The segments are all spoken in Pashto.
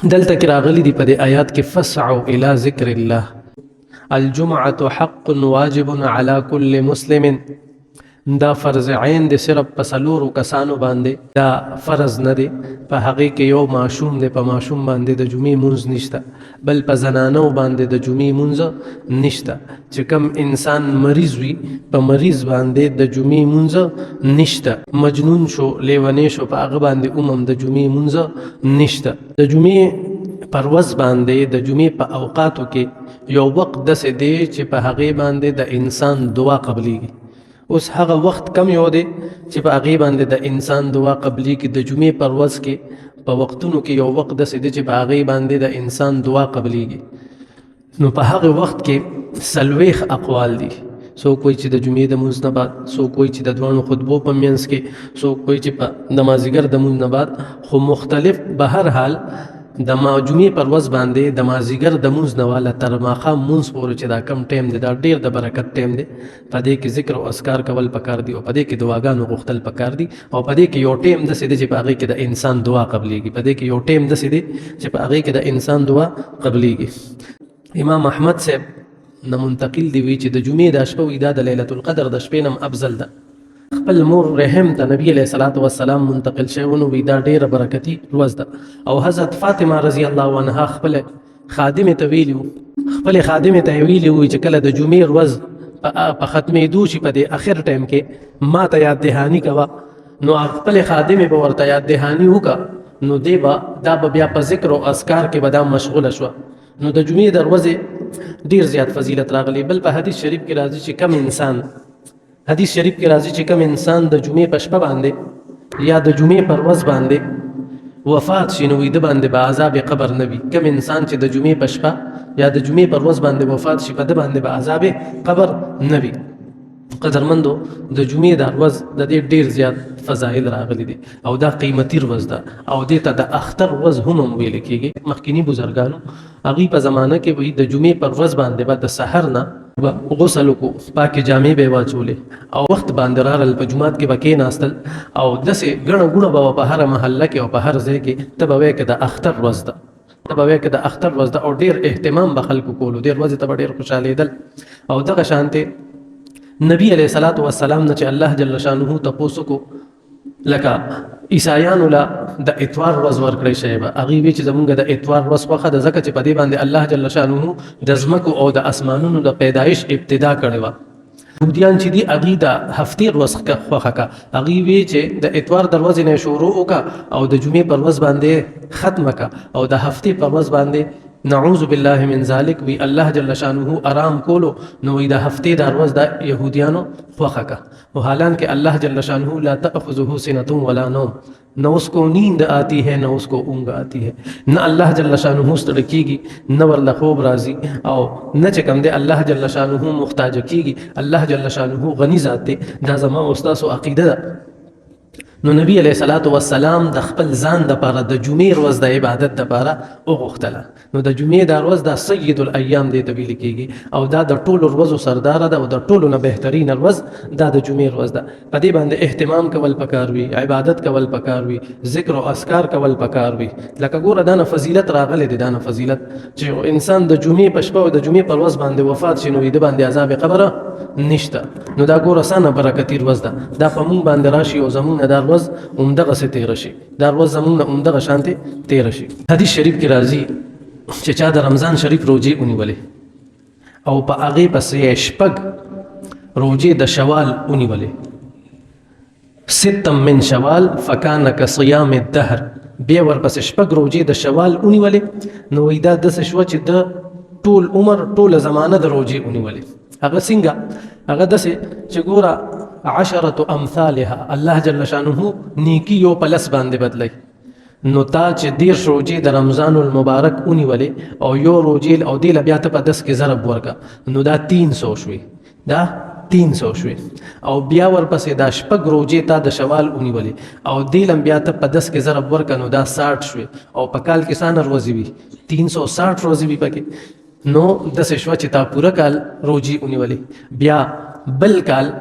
دلته کې راغلي دي په دې آیات کې فسعوا الى ذکر الله الجمعة حق واجب على كل مسلم. دا فرض عین دی صرف په څلورو کسانو باندې، دا فرض نه دی. په هغې کې یو ماشوم دی، په ماشوم باندې د جمعې مونځ نشته، بل په زنانو باندې د جمعې مونځ نشته. چې کم انسان مریض وي په مریض باندې د جمعې مونځ نشته، مجنون شو لیونی شو په هغه باندې هم د جمعې مونځ نشته. د جمعې پر ورځ باندې د جمعې په اوقاتو کې یو وخت داسې دی چې په هغې باندې د انسان دعا قبلیږي. اوس هغه وخت کم یو دی چې په هغې باندې د انسان دعا قبلیږي. د جمعې پر ورځ کې په وختونو کې یو وخت داسې دی چې په هغې باندې د انسان دعا قبلیږي. نو په هغه وخت کې څلوېښت اقوال دي. څوک وایي چې د جمعې د مونځ نه بعد، څوک وایي چې د دواړو خطبو په منځ کې، څوک وایي چې په د مازدیګر د مونځ نه بعد. خو مختلف به هر حال د جمعې پر ورځ باندې د مازدیګر د مونځ نه واله تر ماښام مونځ پورې چې دا کم ټایم دی، دا ډېر د برکت ټایم دی. په دې کې ذکر او اذکار کول پکار دي، او په دې کې دعاګانو غوښتل پکار دي، او په دې کې یو ټایم داسې دی چې په هغې کې د انسان دعا قبلیږي. په دې کې یو ټایم داسې دی چې په هغې کې د انسان دعا قبلیږي. امام احمد صاحب نه منتقل دی وی چې د جمعې دا شپه وي دا د لیلة القدر د شپې نه افضل ده. خپل مور رحم ته نبی علیه الصلاة والسلام منتقل شوی وی دا ډیره برکتي ورځ ده. او حضرت فاطمه رضی الله عنها خپل خادمې ته ویلي وو، خپل خادمې ته ویلي وو چې کله د جمعې ورځ په ختمېدو شي په دې اخر ټایم کې ما ته یاد دهاني کوه. نو خپل خادمې به ورته یاد دهاني وکړه، نو دی به دا به بیا په ذکر او اذکار کې به دا مشغوله شوه. نو د جمعې د ورځې ډیر زیات فضیلت راغلی. بل په حدیث شریف کې راځي چې کم انسان، حدیث شریف کې راځي چې کم انسان د جمعې په شپه باندې یا د جمعې پر ورځ باندې وفات شي نو د باندې به عذاب قبر نه وي. کم انسان چې د جمعې په شپه یا د جمعې پر ورځ باندې وفات شي په د باندې به عذاب قبر نه وي. قدرمندو د جمعې د ورځ د دې ډیر زیات فضایل راغلي دي، او دا قیمتي ورځ ده، او دې ته د اختر ورځ هم ویل کېږي. مخکینی بزرګانو هغوی په زمانه کې وایي د جمعې پر ورځ باندې به د سحر نه غسل وکړو، پاکې جامې به یې واچولې او وخت باندې راغلل، په جومات کې به کېناستل او داسې ګڼه ګوڼه به په هره محله کې او په هر ځای کې ته به وایې که د اختر ورځ ده، ته به وایې که د اختر ورځ ده، او ډېر اهتمام به خلکو کولو، دې ورځې ته به ډېر خوشحالېدل. او دغه شانتې نبی علیه الصلاة والسلام نه چې الله جل شانه تپوس وکړو لکه عیسایانو له د اتوار ورځ ورکړی شوی به، هغوی وایي چې زمونږ د اتوار ورځ خوښه ده ځکه چې په دې باندې الله جل شانه د ځمکو او د اسمانونو د پیدایش ابتدا کړې وه. یهودیان چې دي هغوی د هفتې ورځ خوښه کړه، هغوی وایي چې د اتوار د ورځې نه شروع وکړه او د جمعې پر ورځ باندې ختمه کړه، او د هفتې پر ورځ باندې نعوذ بالله من ذلک وی الله جل شانه آرام کولو. نو وی د هفتې د ورځ د یهودیانو خوښه کړه، او حالانکه الله جل شانه لا تأخذه سنة ولا نوم، نہ اس کو نیند آتی ہے نہ اس کو اونگ آتی ہے، نہ اللہ جل شانہ ستړی کیږي نہ ورله خوب راځي، او نه چې کوم دی الله جل شانہ محتاج کیږي. الله جل شانہ غنی ذات دی. دا زما او ستاسو عقیده ده. نو نبی علیہ الصلوۃ والسلام د خپل ځان دپاره د جمعې ورځ د عبادت دپاره وغوښتله. نو د جمعې دا ورځ دا سید الایام دی ته ویل کېږي، او دا د ټولو ورځو سرداره ده، او د ټولو نه بهترینه ورځ دا د جمعې ورځ ده. په دې باندې اهتمام کول پکار وي، عبادت کول پکار وي، ذکر او اذکار کول پکار وي. لکه ګوره دا نه فضیلت راغلی دی، دا نه فضیلت چې انسان د جمعې په شپه او د جمعې پر ورځ باندې وفات شي نو د باندې عذاب قبره نشته. نو دا ګوره سانه برکتي ورځ ده، دا په مونږ باندې راشي او زمونږ دا ورځ همدغسې تېره شي، دا ورځ زمونږ نه همدغه شانتې تېره شي. حدیث شریف کې راځي چې چا د رمضان شریف روجې ونیولې او په هغې پسې شپږ روجې د شوال ونیولې، ستا من شوال فکان کصیام الدهر، بیا ورپسې شپږ روجې د شوال ونیولې. نو وایي دا داسې شوه چې د ټول عمر ټوله زمانه د روجې ونیولې. هغه څنګه؟ هغه داسې چې ګوره عشرة امثالها، الله جل شانه نیکی یو په لس باندې بدلی. نو تا چې 10 روجې د رمضان المبارک ونیولې او یو روجې او دې له بیا ته په 10 کې ضرب ورکړه نو دا 300 شوي، دا 300 شوي. او بیا ورپسې دا شپږ روجې تا د شوال ونیولې او دې له بیا ته په 10 کې ضرب ورکړه نو دا 60 شوي. او په کال کې څانه ورځې وي؟ 360 ورځې وي پکې. نو داسې شوه چې تا پوره کال روجې ونیولې، بیا بل کال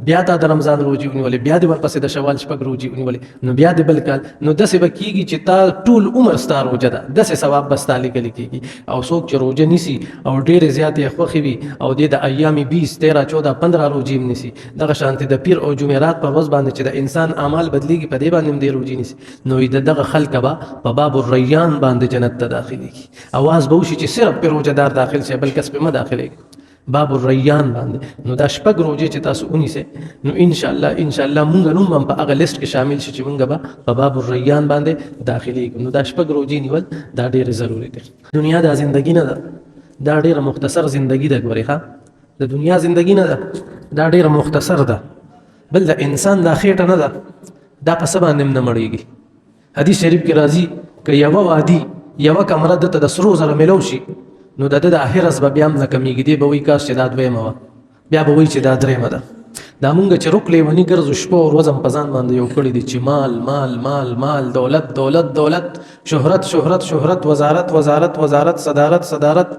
بیا تا د رمضان روزي ونیولې، بیا دې ورپسې د شوال شپږ روزي ونیولې، نو بیا دې بل کال، نو داسې به کېږي چې تا ټول عمر ستا روژه ده، داسې ثواب به ستا لیکل کېږي. او څوک چې روژه نیسي او ډېرې زیاتې خوښې وي او دې د ایام 20 13 14 15 روزي هم نیسي، دغه شانتې د پیر او جمعرات په ورځ باندې چې د انسان اعمال بدلېږي په دې باندې هم دې روزي نیسي، نو دغه خلک به په باب الریان باندې جنت ته داخلېږي. اواز به وشي چې صرف پې روژهدار داخل شي، بل کس پې مه داخلېږي، باب الریان باندې. نو دا شپږ روزې چې تاسو ونیسئ، نو انشاءالله مونږ نوم هم په هغه لیست کې شامل شي چې مونږ به په باب الریان باندې داخلېږو. نو دا شپږ روزې نیول دا ډېرې ضروري دي. دنیا دا زندگی نه ده، دا ډېره مختصر زندگی ده. ګورې ښه، د دنیا زندگی نه ده، دا ډېره مختصر ده. بل د انسان دا خېټه نه ده، دا په څه باندې هم نه مړېږي. حدیث شریف کې راځي که یوه وادي یوه کمره دته د سرو زرو میلو شي، نو د ده د آخر ورځ به بیا هم نه کمیږي. دی به وایي کاش چې دا دویمه وه، بیا به وایي چې دا درېیمه ده. دا مونږ چې رک لیوني ګرځو شپه او ورځ هم په ځان باندې یو کړي دي چې مال مال مال مال، دولت دولت دولت، شهرت شهرت شهرت، وزارت وزارت وزارت، صدارت صدارت،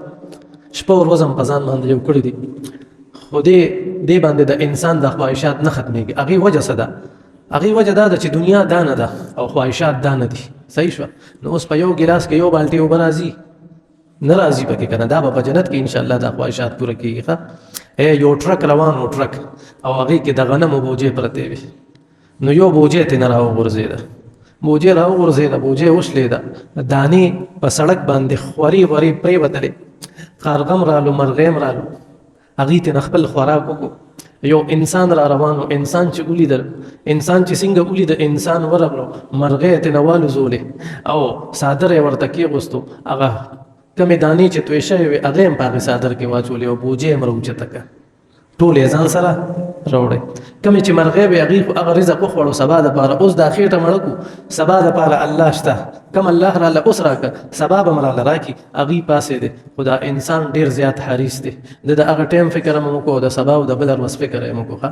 شپه او ورځ هم په ځان باندې یو کړي دي. خو دې باندې د انسان د خواهشات نه ختمېږي. هغې وجه څه ده؟ هغې وجه دا ده چې دنیا دا نه ده او خواهشات دا نه دي. صحیح شوه؟ نو اوس په یو ګیلاس کې یو بالټۍ اوبه راځي؟ نه راځي پکې که نه. دا به په جنت کې انشاءالله دا خواهشات پوره کېږي. ښه، یو ټرک روان و، ټرک، او هغې کې د غنمو بوجې پرتې وې، نو یو بوجې ترې نه راوغورځېده، بوجې راوغورځېده، بوجې وشلېده، دانې په سړک باندې خورې ورې پرېوتلې، کارغم رالو، مرغیم رالو، هغې ترې نه خپل خوراک وکړو. یو انسان را روان و، انسان چې ولیدل، انسان چې څنګه ولید، انسان ورغلو، مرغۍ ترې نه والوزولې او څادر یې ورته کېغوستو، هغه کمې دانې چې توی شوې وې هغې هم په هغې څادر کې واچولې او بوجې هم راوچته کړه، ټول یې ځان سره راوړی. کمې چې مرغۍ وې هغې خو هغه رزق وخوړو سبا دپاره. اوس دا خېټه مړه کړو، سبا دپاره الله شته، کم الله راله اوس راکړه، سبا به م راله راکړي. هغې پاسېدې، خو دا انسان ډېر زیات حریص دی. د هغه ټایم فکر هم وکړو، د سبا او د بل ورځ فکر یې وکړو. ښه،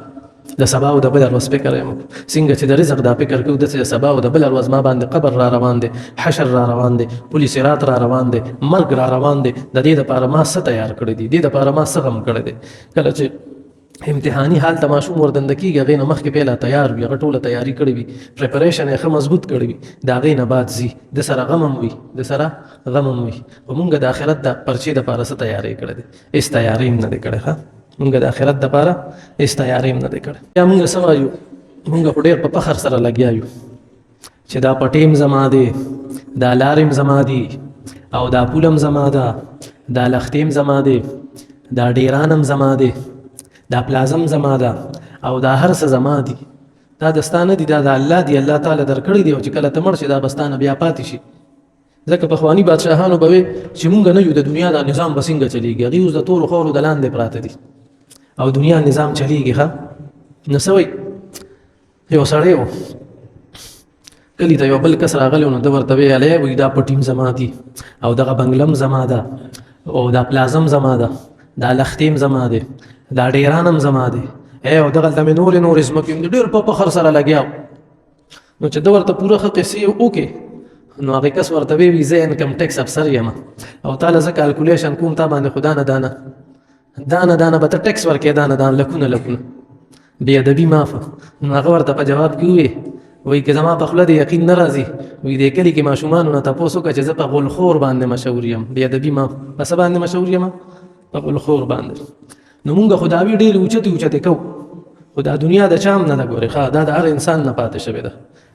د سبا او د بل ورځ فکر یې وکړو. څنګه چې د رزق دا فکر کوو، داسې د سبا او د بل ورځ ما باندې قبر را روان دی، حشر را روان دی، پل صراط را روان دی، مرګ را روان دی. د دې دپاره ما څه تیار کړی دي، دې دپاره ما څه غم کړی دی. کله چې امتحاني حال ته ماشوم وردنده کېږي، هغې نه مخکې پهله تیار وي، هغه ټوله تیاري کړې وي، پریپریشن یې ښه مضبوط کړی وي، د هغې نه بعد ځي، د سره غم هم وي، د سره غم هم وي. خو مونږ د آخرت د پرچې دپاره څه تیاری کړی دی؟ هېڅ تیاری هم نه دی کړی. ښه، مونږ د آخرت دپاره هېڅ تیاری هم نه دی کړی. یا مونږ څه وایو؟ مونږ خو ډېر په فخر سره لګیا یو چې دا پټیم زما دی، دا لاریم زما دي، او دا پولم زما ده، دا لختیم زما دی، دا ډیرانم زما دی، دا پلازم زما ده، او دا هر څه زما دي. دا دستانه دي، دا د الله دی، الله تعالی درکړي دي، او چې کله ته مړ شي دا بستانه بیا پاتې شي. ځکه پخواني بادشاهانو به وي چې مونږ نه یو، د دنیا دا نظام به څنګه چلېږي؟ هغوی اوس د تورو خاورو د لاندې پراته دي او دنیا نظام چلېږي. ښه، نو څه وایي؟ یو سړی و، کلي ته یو بل کس راغلی و، نو ده ورته ویلی وایي دا پټیم زما دي، او دغه بنګلم زما ده، او دا پلازم زما ده، دا لختیم زما دی، دا ډیرانم زما دی، او دغلته مې نورې ځمکې هم دي. ډېر په فخر سره لګیا و. نو چې ده ورته پوره ښه قصې وکړې، نو هغې کس ورته ویي زه انکم ټیکس افسر یم، او تا له زه کالکولیشن کوم، تا باندې خو دانه دانه به ته ټیکس ورکې، دانه لکونه بې ادبي معافه. نو هغه ورته په جواب کې وویې، وایي که زما په خوله د یقین نه راځي، وایي دې کلي کې ماشومانو نه تپوس وکړه چې زه په غولخور باندې مشهور یم. بې ادبي معاف، په څه باندې مشهور یم؟ په غولخور باندې. نو مونږ خو دعوې ډېرې اوچتې کوو، خو دا دنیا د چا هم نه ده. ګورې ښه، دا د هر انسان نه پاتې شوې ده،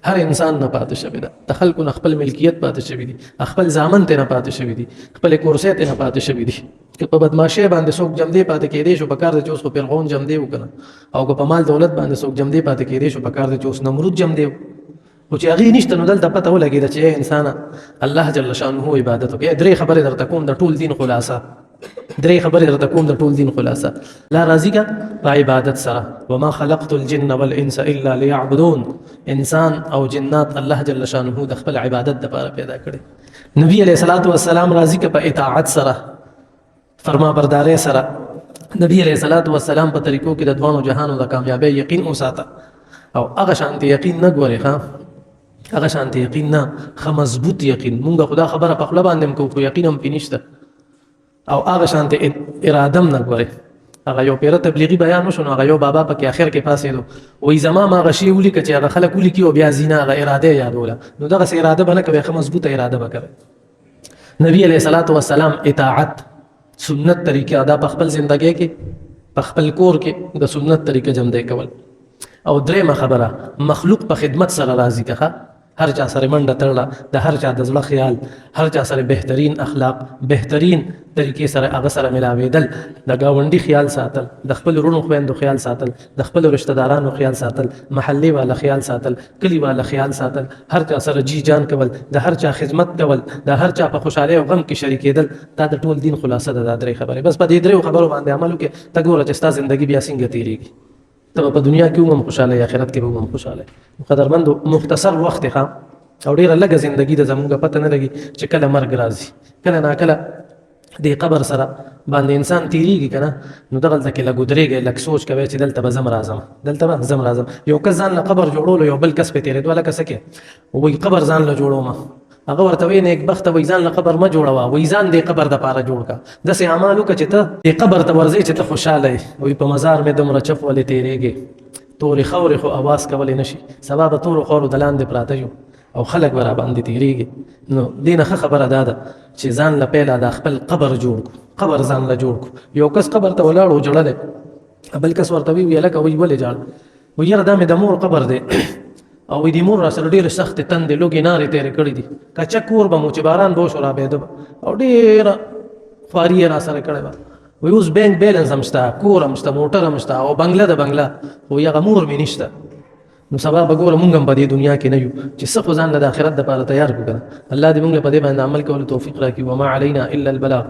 هر انسان نه پاتې شوې ده. د خلکو نه خپل ملکیت پاتې شوي دي، خپل زامن ته نه پاتې شوي دي، خپل کورسۍ ته نه پاتې شوي دي. که په بدماشۍ باندې څوک جمدې پاتې کېدی شو، په کار دی چې اوس خو فرعون جمدې وکنه، او که په مال دولت باندې څوک جمدې پاتې کېدی شو، په کار دی چې اوس نمرود جمدې و. خو چې هغې نشته، نو دلته پته ولګېده چې انسانه الله جل شانه عبادت وکړي. درې خبرې درته کوم د ټول دین خلاصه، درې خبرې درته کوم د ټول دین خلاصه. لا راضي کا په عبادت سره، وما خلقت الجن والانس الا ليعبدون. انسان او جنات الله جل شانه د خپل عبادت دپاره پیدا کړي. نبی علیه الصلاۃ والسلام راضي کا په اطاعت سره، فرما بردارۍ سره. نبی علیه الصلاۃ والسلام په طریقو کې د دوانو جهانو د کامیابۍ یقین وساته، او هغه شانتې یقین نه ګورې. ښه، هغه شانتې یقین نه، ښه مضبوط یقین. مونږ خو دا خبره په خوله باندې هم کوو، خو یقین هم پې نشته. او هغه شانتې اراده هم نه ګورې، هغه یو پیر تبلیغي بیان وشو، هغه یو بابا پکې اخر کې پاسېدو، وایي زما ما غشي ولیکه چې هغه خلک ولیکي او بیا زینا هغه اراده یادوله. نو دغسې اراده به نه کوئ، ښه مضبوطه اراده به کوئ. نبی علیه الصلاة والسلام اطاعت سنت طریقه دا په خپل زندګۍ کې په خپل کور کې د سنت طریقه جمدی کول. او درېمه خبره، مخلوق په خدمت سره راضي کړه. هر چا سره منډه تړله، د هر چا د زړه خیال، هر چا سره بهترین اخلاق، بهترین طریقې سره هغه سره ملاوېدل، د ګاونډي خیال ساتل، د خپل وروڼو خویندو خیال ساتل، د خپل رشتہ دارانو خیال ساتل، محلي والا خیال ساتل، کلی والا خیال ساتل، هر چا سره جی جان کول، د هر چا خدمت کول، د هر چا په خوشحالۍ او غم کې شریکېدل. دا د ټول دین خلاصه ده، دا درې خبرې. بس په دې درېو خبرو باندې عمل وکړې، ته ګوره چې ستا زندګي بیا څنګه تېرېږي. ته په دنیا کې هم خوشحاله، آخرت کې به هم خوشحاله. قدرمندو، مختصر وخت ښه او ډېره لږه زندګي ده زموږ، پته نه لګي چې کله مرګ راځي. کله ناکله د قبر سره باندې انسان تیریږي که نه، نو دغلته کې لږ ودرېږئ، لږ سوچ کوئ چې دلته به زم راځم، دلته به زم راځم. یو کس ځان له قبر جوړولو، یو بل کس پې تېرېدو، لکه څه کې وایي قبر ځان له جوړومه، هغه ورته وایي نیکبخته، وایي ځان له قبر مه جوړوه، وایي ځان دې قبر دپاره جوړ کړه. داسې اعمال وکړه چې ته دې قبر ته ورځې چې ته خوشحاله یې. وایي په مزار مې دومره چپ ولې تېرېږې، تورې خورې خو اواز کولی نه شي، سبا به تورو خورو د لاندې پراته یو او خلک به را باندې تېرېږي. نو دې نه ښه خبره دا ده چې ځان له پیله د خپل قبر جوړ کړو، قبر ځان له جوړ کړو. یو کس قبر ته ولاړ و جړلی، بل کس ورته ویل هلکه وایي ولې جاړ، وایي یاره دا مې د مور قبر دی او وایي دې مور را سره ډېرې سختې تندې لوږې نارې تېرې کړي دي، کچه کور به مو چې باران به وشو رابېده به، او ډېره خواري یې را سره کړې وه. وایي اوس بینک بیلنس هم شته، کور هم شته، موټر هم شته او بنګله د بنګله، وایي هغه مور مې نشته. نو سبا به ګوره مونږ هم په دې دنیا کې نه یو چې څه خو ځان له د آخرت دپاره تیار کړو که نه. الله دې مونږ له په دې باندې عمل کولو توفیق راکړي. وما علینا الا البلاغ.